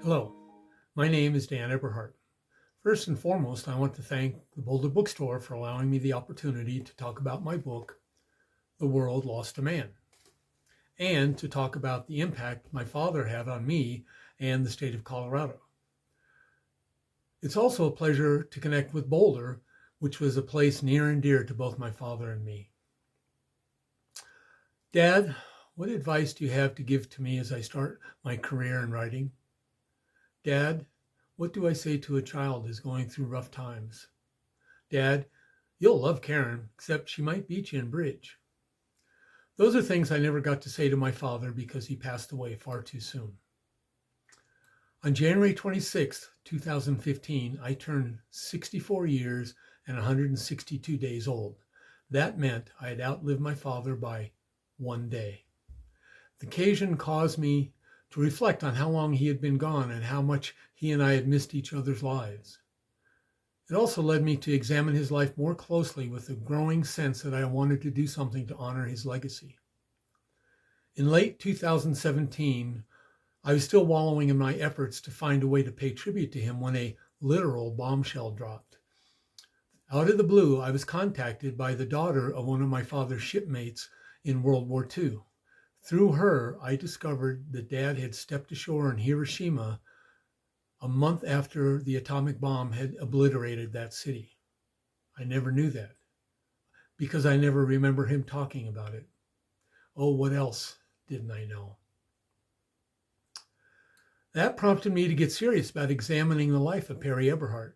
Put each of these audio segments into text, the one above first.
Hello, my name is Dan Eberhart. First and foremost, I want to thank the Boulder Bookstore for allowing me the opportunity to talk about my book, The World Lost a Man, and to talk about the impact my father had on me and the state of Colorado. It's also a pleasure to connect with Boulder, which was a place near and dear to both my father and me. Dad, what advice do you have to give to me as I start my career in writing? Dad, what do I say to a child who's going through rough times? Dad, you'll love Karen, except she might beat you in bridge. Those are things I never got to say to my father because he passed away far too soon. On January 26, 2015, I turned 64 years and 162 days old. That meant I had outlived my father by one day. The occasion caused me to reflect on how long he had been gone and how much he and I had missed each other's lives. It also led me to examine his life more closely with a growing sense that I wanted to do something to honor his legacy. In late 2017, I was still wallowing in my efforts to find a way to pay tribute to him when a literal bombshell dropped. Out of the blue, I was contacted by the daughter of one of my father's shipmates in World War II. Through her, I discovered that Dad had stepped ashore in Hiroshima a month after the atomic bomb had obliterated that city. I never knew that because I never remember him talking about it. Oh, what else didn't I know? That prompted me to get serious about examining the life of Perry Eberhart.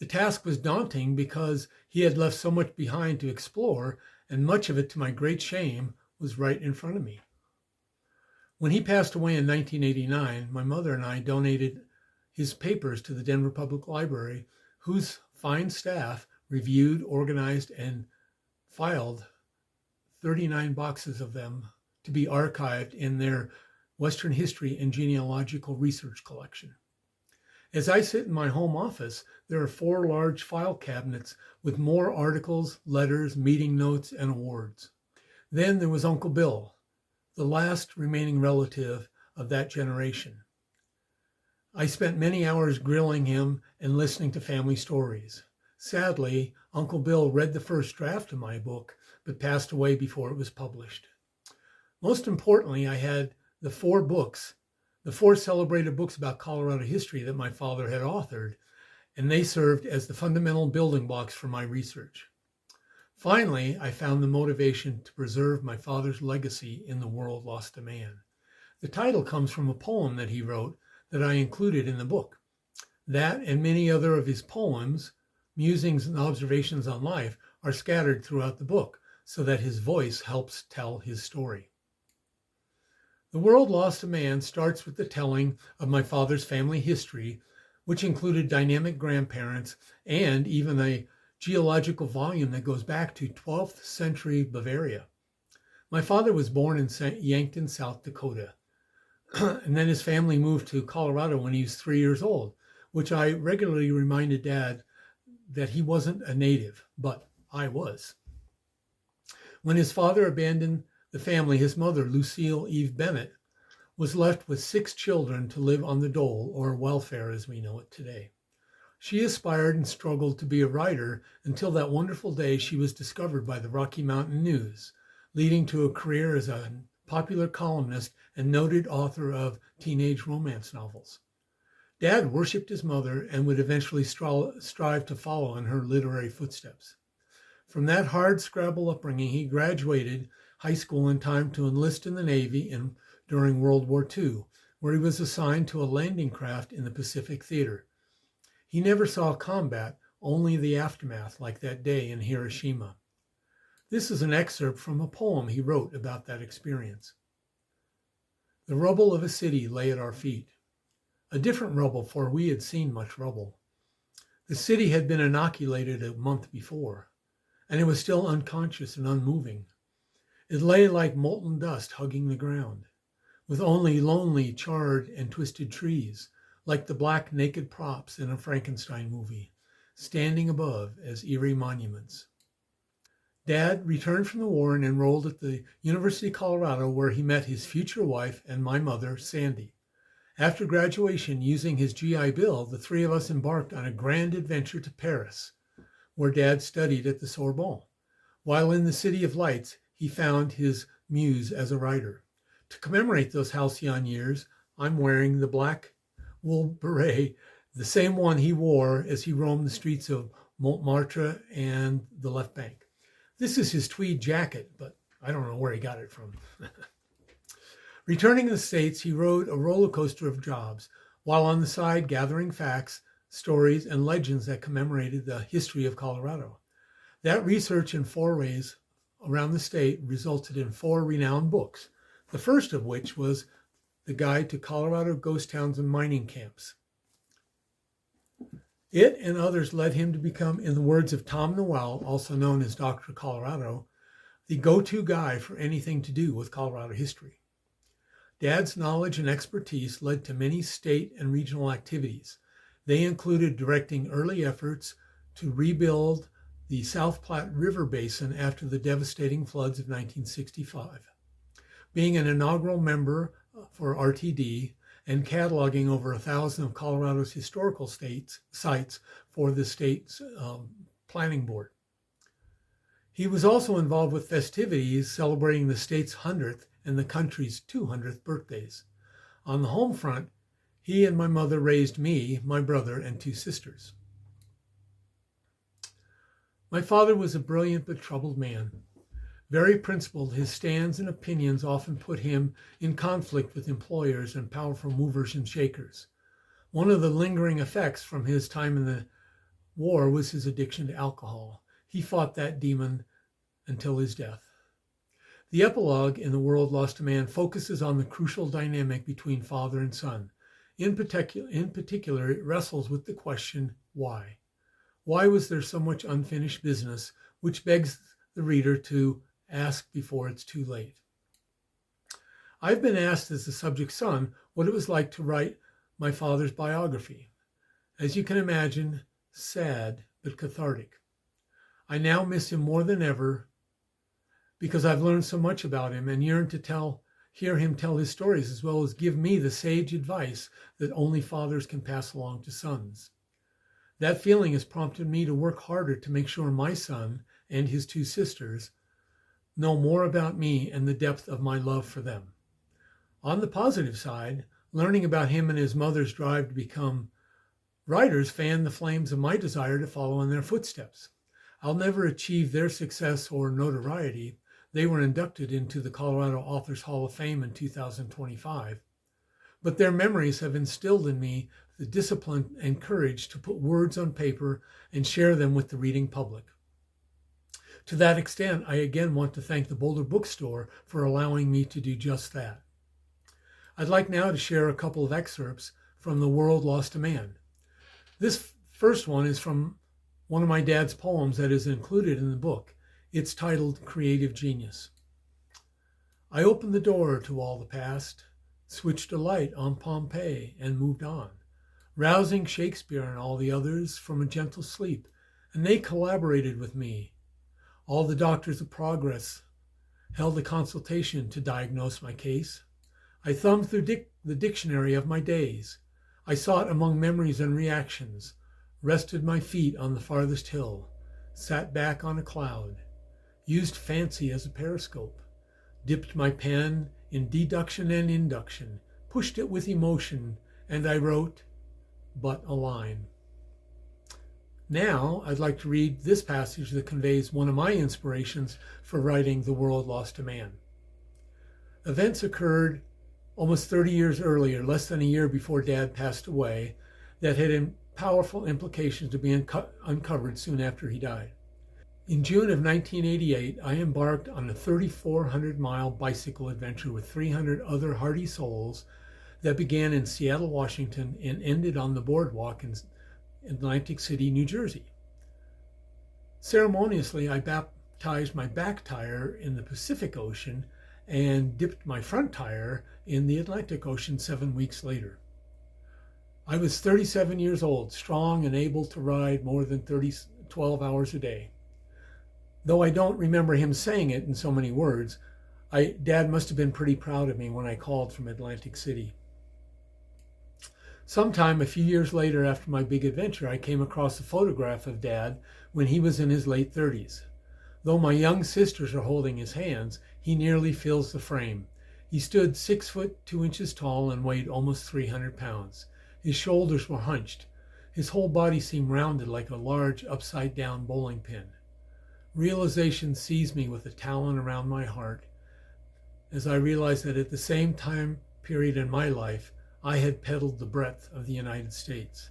The task was daunting because he had left so much behind to explore, and much of it, to my great shame, was right in front of me. When he passed away in 1989, my mother and I donated his papers to the Denver Public Library, whose fine staff reviewed, organized, and filed 39 boxes of them to be archived in their Western History and Genealogical Research collection. As I sit in my home office, there are 4 large file cabinets with more articles, letters, meeting notes, and awards. Then there was Uncle Bill, the last remaining relative of that generation. I spent many hours grilling him and listening to family stories. Sadly, Uncle Bill read the first draft of my book, but passed away before it was published. Most importantly, I had the 4 celebrated books about Colorado history that my father had authored, and they served as the fundamental building blocks for my research. Finally, I found the motivation to preserve my father's legacy in The World Lost a Man. The title comes from a poem that he wrote that I included in the book. That and many other of his poems, musings, and observations on life are scattered throughout the book so that his voice helps tell his story. The World Lost a Man starts with the telling of my father's family history, which included dynamic grandparents and even a geological volume that goes back to 12th century Bavaria. My father was born in Yankton, South Dakota, and then his family moved to Colorado when he was 3 years old, which I regularly reminded Dad that he wasn't a native, but I was. When his father abandoned the family, his mother, Lucille Eve Bennett, was left with 6 children to live on the dole, or welfare as we know it today. She aspired and struggled to be a writer until that wonderful day she was discovered by the Rocky Mountain News, leading to a career as a popular columnist and noted author of teenage romance novels. Dad worshipped his mother and would eventually strive to follow in her literary footsteps. From that hard scrabble upbringing, he graduated high school in time to enlist in the Navy during World War II, where he was assigned to a landing craft in the Pacific Theater. He never saw combat, only the aftermath, like that day in Hiroshima. This is an excerpt from a poem he wrote about that experience. The rubble of a city lay at our feet. A different rubble, for we had seen much rubble. The city had been inoculated a month before, and it was still unconscious and unmoving. It lay like molten dust hugging the ground, with only lonely, charred, and twisted trees, like the black naked props in a Frankenstein movie, standing above as eerie monuments. Dad returned from the war and enrolled at the University of Colorado, where he met his future wife and my mother, Sandy. After graduation, using his GI Bill, the three of us embarked on a grand adventure to Paris, where Dad studied at the Sorbonne. While in the City of Lights, he found his muse as a writer. To commemorate those halcyon years, I'm wearing the black wool beret, the same one he wore as he roamed the streets of Montmartre and the left bank. This is his tweed jacket, but I don't know where he got it from. Returning to the States, he rode a roller coaster of jobs, while on the side gathering facts, stories, and legends that commemorated the history of Colorado. That research and forays around the state resulted in 4 renowned books, the first of which was The Guide to Colorado Ghost Towns and Mining Camps. It and others led him to become, in the words of Tom Noel, also known as Dr. Colorado, the go-to guy for anything to do with Colorado history. Dad's knowledge and expertise led to many state and regional activities. They included directing early efforts to rebuild the South Platte River Basin after the devastating floods of 1965, being an inaugural member for RTD, and cataloging over 1,000 of Colorado's historical sites for the state's planning board. He was also involved with festivities celebrating the state's 100th and the country's 200th birthdays. On the home front, he and my mother raised me, my brother, and 2 sisters. My father was a brilliant but troubled man. Very principled, his stands and opinions often put him in conflict with employers and powerful movers and shakers. One of the lingering effects from his time in the war was his addiction to alcohol. He fought that demon until his death. The epilogue in The World Lost to Man focuses on the crucial dynamic between father and son. In particular, it wrestles with the question, why? Why was there so much unfinished business, which begs the reader to ask before it's too late. I've been asked as the subject's son what it was like to write my father's biography. As you can imagine, sad but cathartic. I now miss him more than ever because I've learned so much about him and yearn to hear him tell his stories as well as give me the sage advice that only fathers can pass along to sons. That feeling has prompted me to work harder to make sure my son and his 2 sisters know more about me and the depth of my love for them. On the positive side, learning about him and his mother's drive to become writers fanned the flames of my desire to follow in their footsteps. I'll never achieve their success or notoriety. They were inducted into the Colorado Authors Hall of Fame in 2025. But their memories have instilled in me the discipline and courage to put words on paper and share them with the reading public. To that extent, I again want to thank the Boulder Bookstore for allowing me to do just that. I'd like now to share a couple of excerpts from The World Lost to Man. This first one is from one of my dad's poems that is included in the book. It's titled Creative Genius. I opened the door to all the past, switched a light on Pompeii and moved on, rousing Shakespeare and all the others from a gentle sleep, and they collaborated with me. All the doctors of progress held a consultation to diagnose my case. I thumbed through the dictionary of my days. I sought among memories and reactions, rested my feet on the farthest hill, sat back on a cloud, used fancy as a periscope, dipped my pen in deduction and induction, pushed it with emotion, and I wrote but a line. Now, I'd like to read this passage that conveys one of my inspirations for writing The World Lost to Man. Events occurred almost 30 years earlier, less than a year before Dad passed away, that had powerful implications to be uncovered soon after he died. In June of 1988, I embarked on a 3,400-mile bicycle adventure with 300 other hardy souls that began in Seattle, Washington, and ended on the boardwalk in Atlantic City, New Jersey. Ceremoniously, I baptized my back tire in the Pacific Ocean and dipped my front tire in the Atlantic Ocean 7 weeks later. I was 37 years old, strong and able to ride more than 12 hours a day. Though I don't remember him saying it in so many words, Dad must have been pretty proud of me when I called from Atlantic City. Sometime a few years later after my big adventure, I came across a photograph of Dad when he was in his late 30s. Though my young sisters are holding his hands, he nearly fills the frame. He stood 6 foot 2 inches tall and weighed almost 300 pounds. His shoulders were hunched. His whole body seemed rounded like a large upside down bowling pin. Realization seized me with a talon around my heart as I realized that at the same time period in my life, I had peddled the breadth of the United States.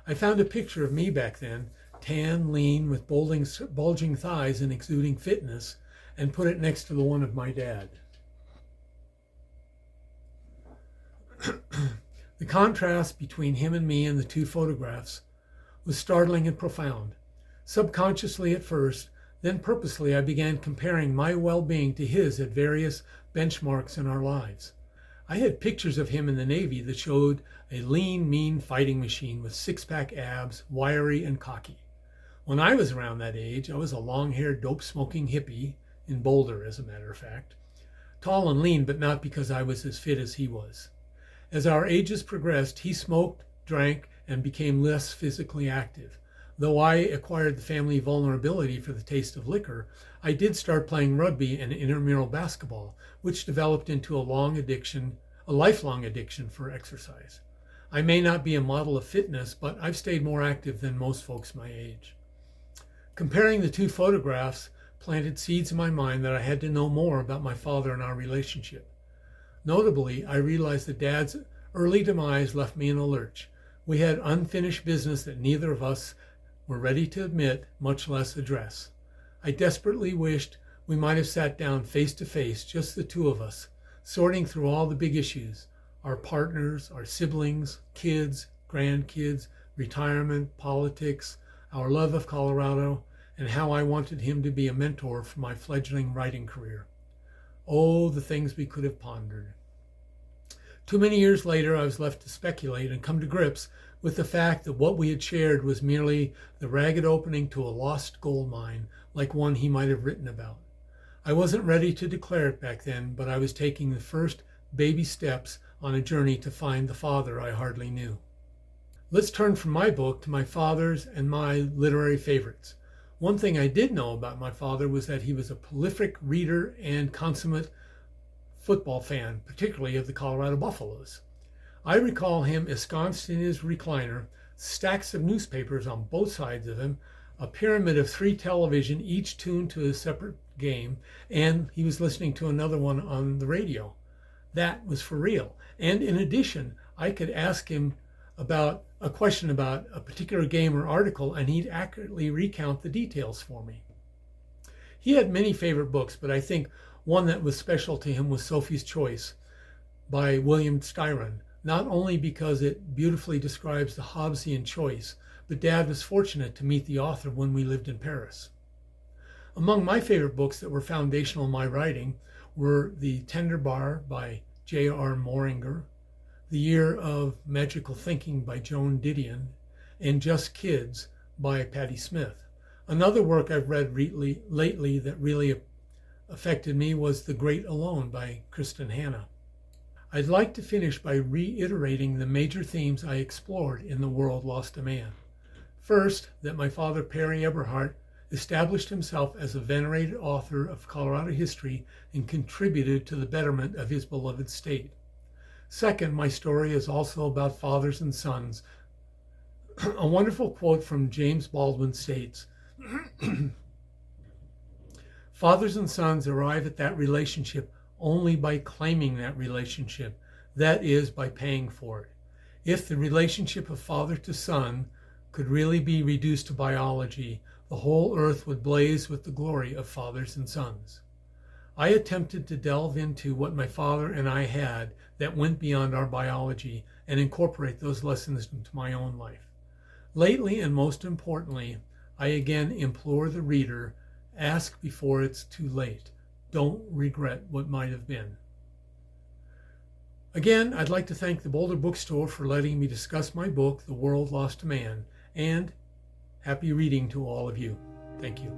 I found a picture of me back then, tan, lean, with bulging thighs and exuding fitness, and put it next to the one of my dad. The contrast between him and me in the two photographs was startling and profound. Subconsciously at first, then purposely I began comparing my well-being to his at various benchmarks in our lives. I had pictures of him in the Navy that showed a lean, mean fighting machine with six-pack abs, wiry and cocky. When I was around that age, I was a long-haired, dope-smoking hippie, in Boulder, as a matter of fact. Tall and lean, but not because I was as fit as he was. As our ages progressed, he smoked, drank, and became less physically active. Though I acquired the family vulnerability for the taste of liquor, I did start playing rugby and intramural basketball, which developed into a lifelong addiction for exercise. I may not be a model of fitness, but I've stayed more active than most folks my age. Comparing the two photographs planted seeds in my mind that I had to know more about my father and our relationship. Notably, I realized that Dad's early demise left me in a lurch. We had unfinished business that neither of us were ready to admit, much less address. I desperately wished we might have sat down face to face, just the two of us, sorting through all the big issues, our partners, our siblings, kids, grandkids, retirement, politics, our love of Colorado, and how I wanted him to be a mentor for my fledgling writing career. Oh, the things we could have pondered. Too many years later, I was left to speculate and come to grips with the fact that what we had shared was merely the ragged opening to a lost gold mine, like one he might have written about. I wasn't ready to declare it back then, but I was taking the first baby steps on a journey to find the father I hardly knew. Let's turn from my book to my father's and my literary favorites. One thing I did know about my father was that he was a prolific reader and consummate football fan, particularly of the Colorado Buffaloes. I recall him ensconced in his recliner, stacks of newspapers on both sides of him, a pyramid of 3 television, each tuned to a separate game, and he was listening to another one on the radio. That was for real. And in addition, I could ask him about a question about a particular game or article, and he'd accurately recount the details for me. He had many favorite books, but I think one that was special to him was Sophie's Choice by William Styron, not only because it beautifully describes the Hobbesian choice, but Dad was fortunate to meet the author when we lived in Paris. Among my favorite books that were foundational in my writing were The Tender Bar by J.R. Moringer, The Year of Magical Thinking by Joan Didion, and Just Kids by Patti Smith. Another work I've read lately that really affected me was The Great Alone by Kristen Hanna. I'd like to finish by reiterating the major themes I explored in The World Lost a Man. First, that my father, Perry Eberhart, established himself as a venerated author of Colorado history and contributed to the betterment of his beloved state. Second, my story is also about fathers and sons. A wonderful quote from James Baldwin states, "Fathers and sons arrive at that relationship only by claiming that relationship, that is, by paying for it. If the relationship of father to son could really be reduced to biology, the whole earth would blaze with the glory of fathers and sons." I attempted to delve into what my father and I had that went beyond our biology and incorporate those lessons into my own life. Lately, and most importantly, I again implore the reader, ask before it's too late. Don't regret what might have been. Again, I'd like to thank the Boulder Bookstore for letting me discuss my book, The World Lost a Man, and happy reading to all of you. Thank you.